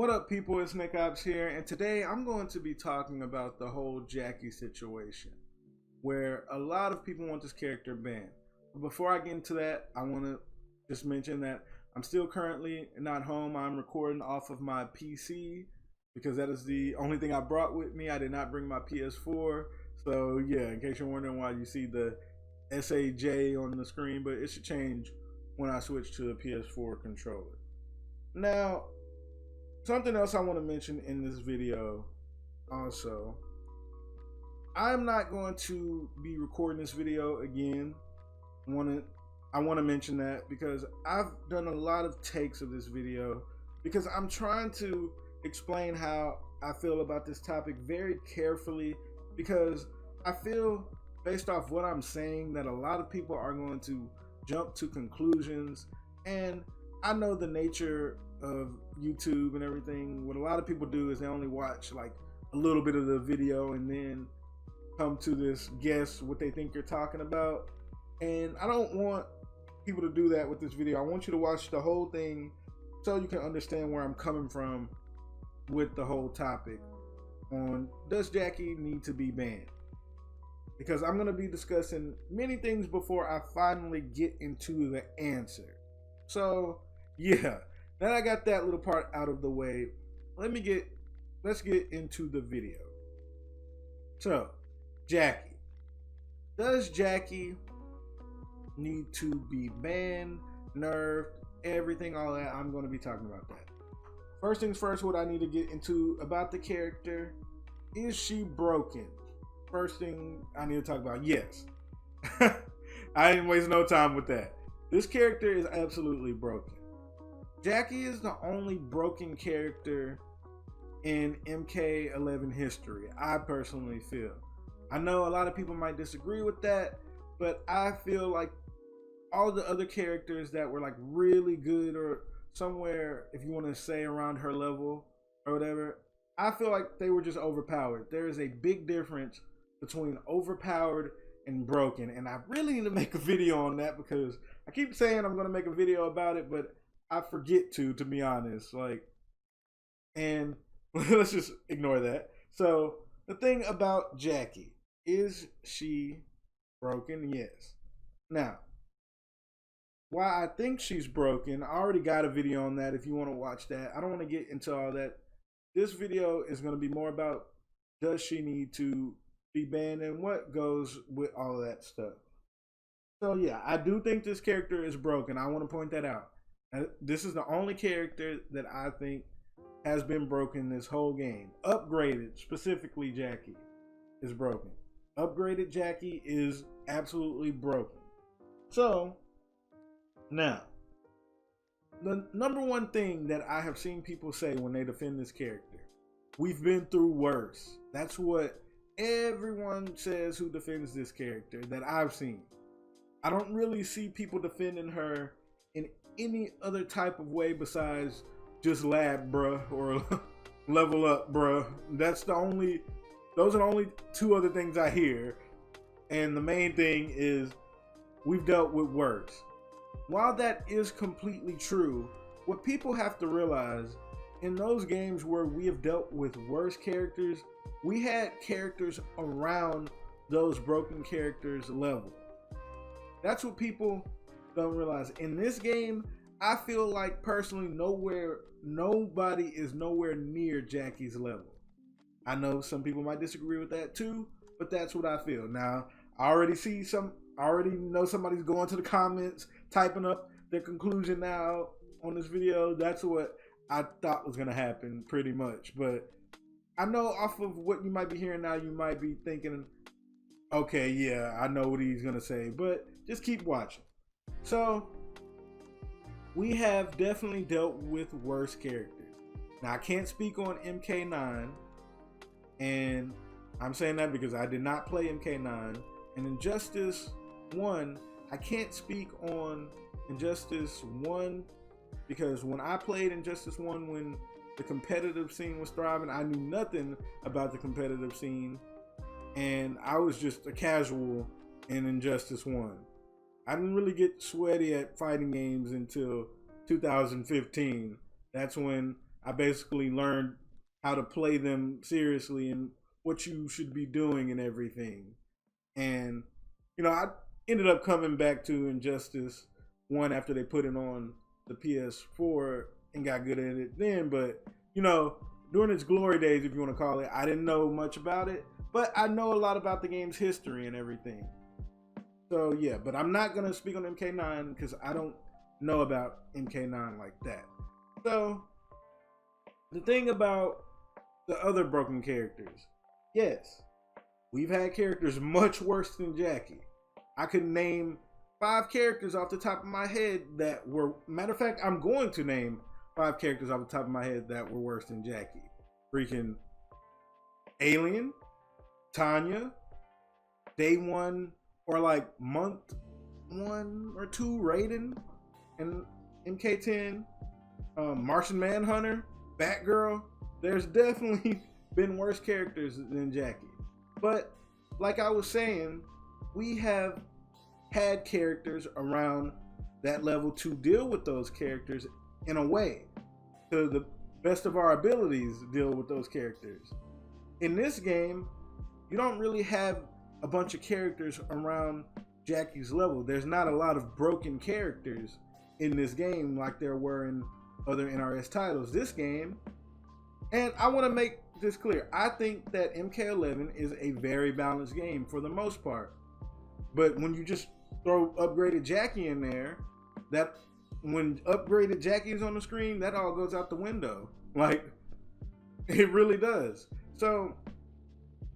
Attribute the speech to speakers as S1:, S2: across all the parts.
S1: What up, people? It's Nickopz here, and today I'm going to be talking about the whole Jacqui situation, where a lot of people want this character banned. But before I get into that, I want to just mention that I'm still currently not home. I'm recording off of my PC because that is the only thing I brought with me. I did not bring my PS4, so yeah, in case you're wondering why you see the SAJ on the screen, but it should change when I switch to the PS4 controller. Now, something else I want to mention in this video also, I'm not going to be recording this video again. I want to mention that because I've done a lot of takes of this video because I'm trying to explain how I feel about this topic very carefully, because I feel based off what I'm saying that a lot of people are going to jump to conclusions, and I know the nature of YouTube and everything. What a lot of people do is they only watch like a little bit of the video and then come to this guess what they think you're talking about. And I don't want people to do that with this video. I want you to watch the whole thing so you can understand where I'm coming from with the whole topic on does Jacqui need to be banned? Because I'm going to be discussing many things before I finally get into the answer. So yeah, now that I got that little part out of the way, let's get into the video. So, Jacqui. Does Jacqui need to be banned, nerfed, everything, all that? I'm going to be talking about that. First things first, what I need to get into about the character, is she broken? First thing I need to talk about, yes. I didn't waste no time with that. This character is absolutely broken. Jacqui is the only broken character in MK11 history, I personally feel. I know a lot of people might disagree with that, but I feel like all the other characters that were like really good or somewhere, if you want to say around her level or whatever, I feel like they were just overpowered. There is a big difference between overpowered and broken, and I really need to make a video on that because I keep saying I'm going to make a video about it, but I forget to be honest. And let's just ignore that. So the thing about Jacqui, is she broken? Yes. Now, why I think she's broken, I already got a video on that if you want to watch that. I don't want to get into all that. This video is going to be more about does she need to be banned and what goes with all of that stuff. So yeah, I do think this character is broken. I want to point that out. This is the only character that I think has been broken this whole game. Upgraded, specifically Jacqui, is broken. Upgraded Jacqui is absolutely broken. So, now, the number one thing that I have seen people say when they defend this character, we've been through worse. That's what everyone says who defends this character that I've seen. I don't really see people defending her in any other type of way besides just lab bruh or level up bruh. Those are the only two other things I hear, and the main thing is we've dealt with worse. While that is completely true, what people have to realize, in those games where we have dealt with worse characters, we had characters around those broken characters level. That's what people don't realize. In this game, I feel like personally nobody is nowhere near Jacqui's level. I know some people might disagree with that too, but that's what I feel. Now, I already know somebody's going to the comments, typing up their conclusion now on this video. That's what I thought was going to happen pretty much. But I know off of what you might be hearing now, you might be thinking, okay, yeah, I know what he's going to say, but just keep watching. So, we have definitely dealt with worse characters. Now, I can't speak on MK9, and I'm saying that because I did not play MK9. And Injustice 1, I can't speak on Injustice 1 because when I played Injustice 1, when the competitive scene was thriving, I knew nothing about the competitive scene, and I was just a casual in Injustice 1. I didn't really get sweaty at fighting games until 2015. That's when I basically learned how to play them seriously and what you should be doing and everything. And I ended up coming back to Injustice 1 after they put it on the PS4 and got good at it then. But during its glory days, if you want to call it, I didn't know much about it, but I know a lot about the game's history and everything. So yeah, but I'm not gonna speak on MK9 because I don't know about MK9 like that. So the thing about the other broken characters, yes, we've had characters much worse than Jacqui. I could name 5 characters off the top of my head that were, matter of fact, I'm going to name 5 characters off the top of my head that were worse than Jacqui. Freaking Alien, Tanya, Day 1 or like month 1 or 2, Raiden and MK10, Martian Manhunter, Batgirl. There's definitely been worse characters than Jacqui. But like I was saying, we have had characters around that level to deal with those characters in a way, to the best of our abilities, deal with those characters. In this game, you don't really have a bunch of characters around Jacqui's level. There's not a lot of broken characters in this game like there were in other NRS titles. This game, and I want to make this clear, I think that MK11 is a very balanced game for the most part. But when you just throw upgraded Jacqui in there, that when upgraded Jacqui is on the screen, that all goes out the window. Like, it really does. So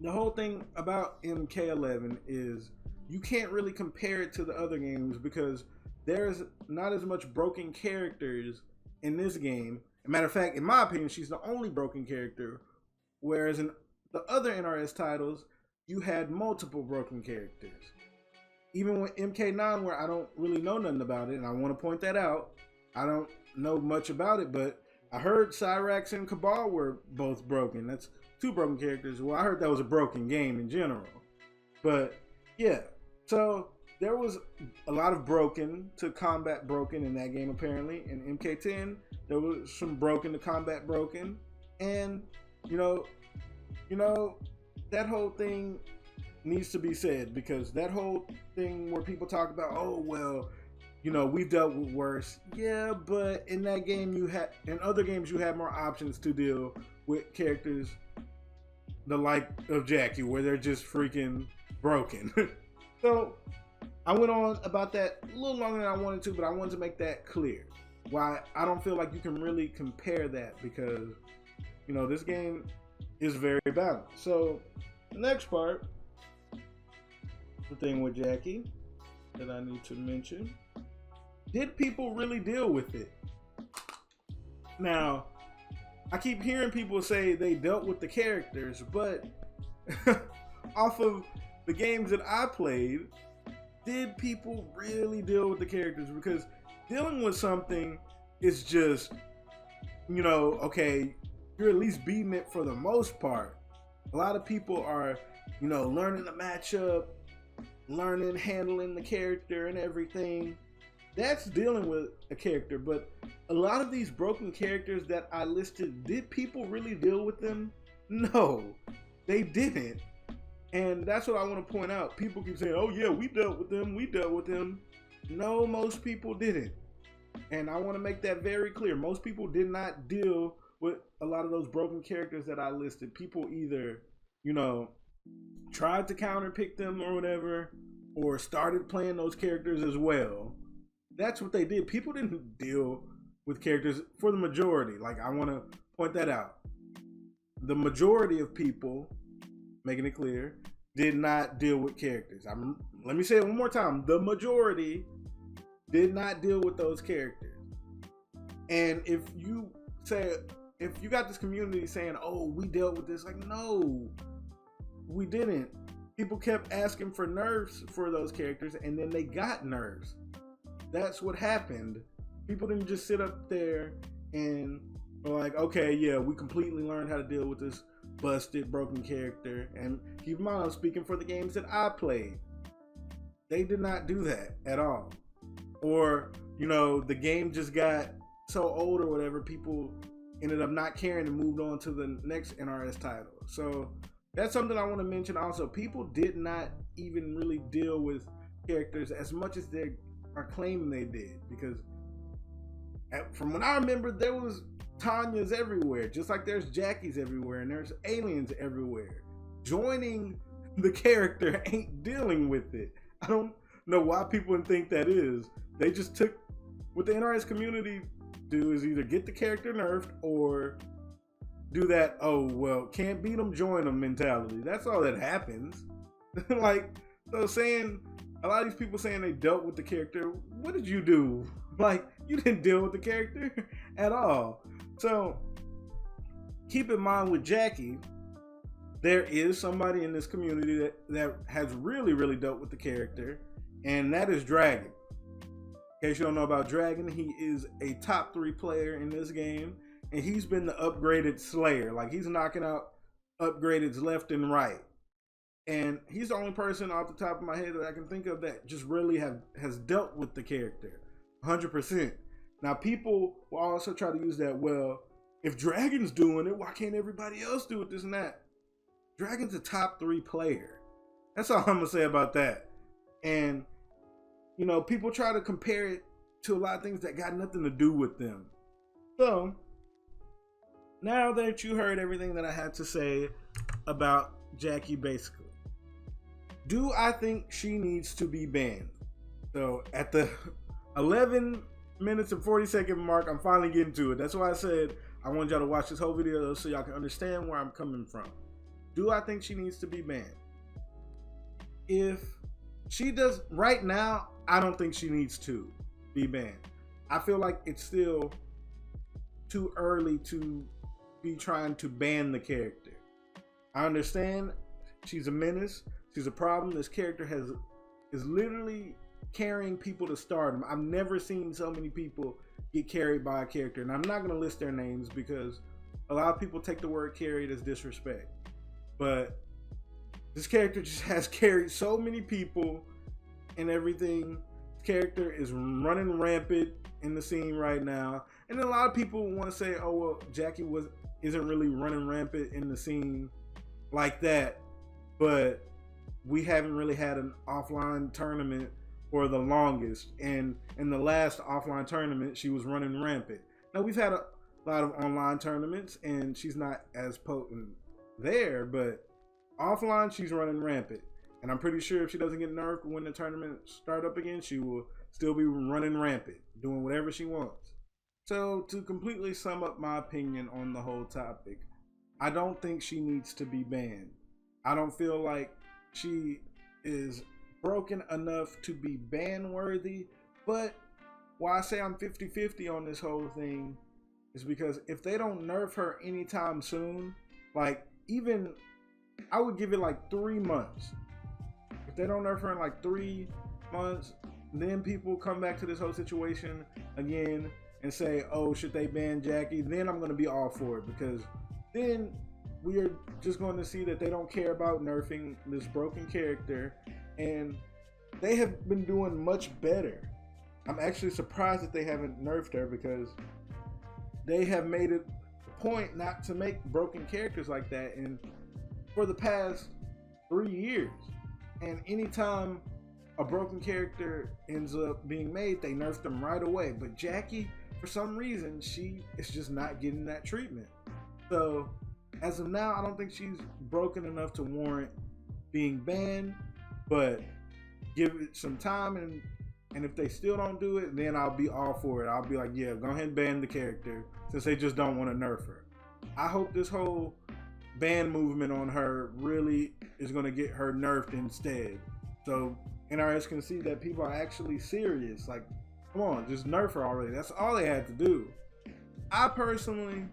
S1: the whole thing about MK11 is you can't really compare it to the other games because there's not as much broken characters in this game. As a matter of fact, in my opinion, she's the only broken character, whereas in the other NRS titles, you had multiple broken characters. Even with MK9, where I don't really know nothing about it, and I want to point that out, I don't know much about it, but I heard Cyrax and Cabal were both broken. That's 2 broken characters. Well, I heard that was a broken game in general. But yeah, so there was a lot of broken to combat broken in that game apparently. In MK10, there was some broken to combat broken. And, that whole thing needs to be said, because that whole thing where people talk about, oh, well, we've dealt with worse. Yeah, but in that game, in other games, you have more options to deal with characters the like of Jacqui, where they're just freaking broken. So I went on about that a little longer than I wanted to, but I wanted to make that clear. Why I don't feel like you can really compare that, because, this game is very balanced. So the next part, the thing with Jacqui that I need to mention, did people really deal with it? Now, I keep hearing people say they dealt with the characters, but off of the games that I played, did people really deal with the characters? Because dealing with something is just, okay, you're at least beating it for the most part. A lot of people are, learning the matchup, learning, handling the character and everything. That's dealing with a character. But a lot of these broken characters that I listed, did people really deal with them? No, they didn't. And that's what I want to point out. People keep saying, oh yeah, we dealt with them. No, most people didn't. And I want to make that very clear. Most people did not deal with a lot of those broken characters that I listed. People either, tried to counterpick them or whatever, or started playing those characters as well. That's what they did. People didn't deal with characters for the majority. Like, I want to point that out. The majority of people, making it clear, did not deal with characters. Let me say it one more time. The majority did not deal with those characters. And if you got this community saying, oh, we dealt with this, like, no, we didn't. People kept asking for nerfs for those characters, and then they got nerfs. That's what happened. People didn't just sit up there and were like, okay, yeah, we completely learned how to deal with this busted, broken character. And keep in mind, I'm speaking for the games that I played. They did not do that at all. Or, the game just got so old or whatever, people ended up not caring and moved on to the next NRS title. So that's something I want to mention. Also, people did not even really deal with characters as much as they are claiming they did, because from what I remember, there was Tanya's everywhere, just like there's Jacqui's everywhere, and there's aliens everywhere. Joining the character ain't dealing with it. I don't know why people think that is. They just took what the NRS community do is either get the character nerfed or do that, oh, well, can't beat them, join them mentality. That's all that happens. Like, so saying, a lot of these people saying they dealt with the character, what did you do? Like, you didn't deal with the character at all. So, keep in mind with Jacqui, there is somebody in this community that has really dealt with the character, and that is Dragon. In case you don't know about Dragon, he is a top 3 player in this game, and he's been the upgraded Slayer. Like, he's knocking out upgradeds left and right. And he's the only person off the top of my head that I can think of that just really has dealt with the character 100%. Now, people will also try to use that, well, if Dragon's doing it, why can't everybody else do it, this and that? Dragon's a top 3 player. That's all I'm going to say about that. And, you know, people try to compare it to a lot of things that got nothing to do with them. So, now that you heard everything that I had to say about Jacqui, basically, do I think she needs to be banned? So, at the 11 minutes and 40-second mark, I'm finally getting to it. That's why I said I wanted y'all to watch this whole video so y'all can understand where I'm coming from. Do I think she needs to be banned? If she does, right now, I don't think she needs to be banned. I feel like it's still too early to be trying to ban the character. I understand she's a menace, she's a problem. This character is literally carrying people to stardom. I've never seen so many people get carried by a character, and I'm not going to list their names because a lot of people take the word carried as disrespect. But this character just has carried so many people and everything. This character is running rampant in the scene right now. And a lot of people want to say, oh, well, Jacqui isn't really running rampant in the scene like that. But we haven't really had an offline tournament for the longest. And in the last offline tournament, she was running rampant. Now, we've had a lot of online tournaments, and she's not as potent there, but offline she's running rampant, and I'm pretty sure if she doesn't get nerfed when the tournament start up again, she will still be running rampant, doing whatever she wants. So to completely sum up my opinion on the whole topic, I don't think she needs to be banned. I don't feel like she is broken enough to be ban worthy, but why I say I'm 50-50 on this whole thing is because if they don't nerf her anytime soon, like, even I would give it like 3 months. If they don't nerf her in like 3 months, then people come back to this whole situation again and say, oh, should they ban Jacqui? Then I'm going to be all for it, because then we are just going to see that they don't care about nerfing this broken character, and they have been doing much better. I'm actually surprised that they haven't nerfed her, because they have made it point not to make broken characters like that and for the past 3 years. And anytime a broken character ends up being made, they nerf them right away. But Jacqui, for some reason, she is just not getting that treatment. So as of now, I don't think she's broken enough to warrant being banned, but give it some time, and if they still don't do it, then I'll be all for it. I'll be like, yeah, go ahead and ban the character, since they just don't want to nerf her. I hope this whole ban movement on her really is going to get her nerfed instead, so NRS can see that people are actually serious. Like, come on, just nerf her already. That's all they had to do. I personally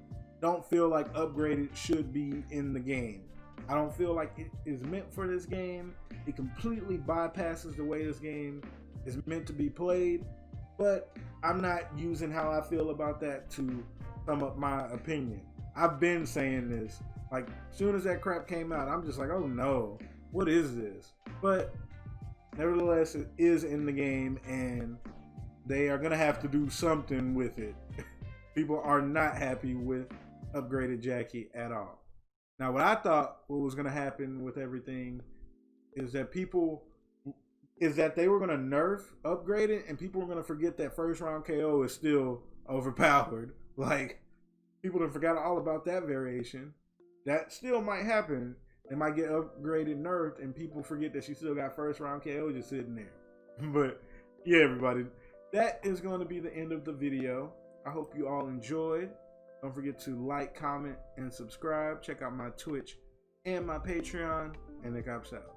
S1: don't feel like upgraded should be in the game. I don't feel like it is meant for this game. It completely bypasses the way this game is meant to be played, but I'm not using how I feel about that to sum up my opinion. I've been saying this. Like, as soon as that crap came out, I'm just like, oh no, what is this? But nevertheless, it is in the game, and they are gonna have to do something with it. People are not happy with upgraded Jacqui at all. Now, what I thought what was going to happen with everything is that they were going to nerf upgrade it, and people were going to forget that first round KO is still overpowered. Like, people have forgot all about that variation. That still might happen. It might get upgraded, nerfed, and people forget that she still got first round KO just sitting there. But yeah, everybody, that is going to be the end of the video. I hope you all enjoyed. Don't forget to like, comment, and subscribe. Check out my Twitch and my Patreon, and Nickopz out.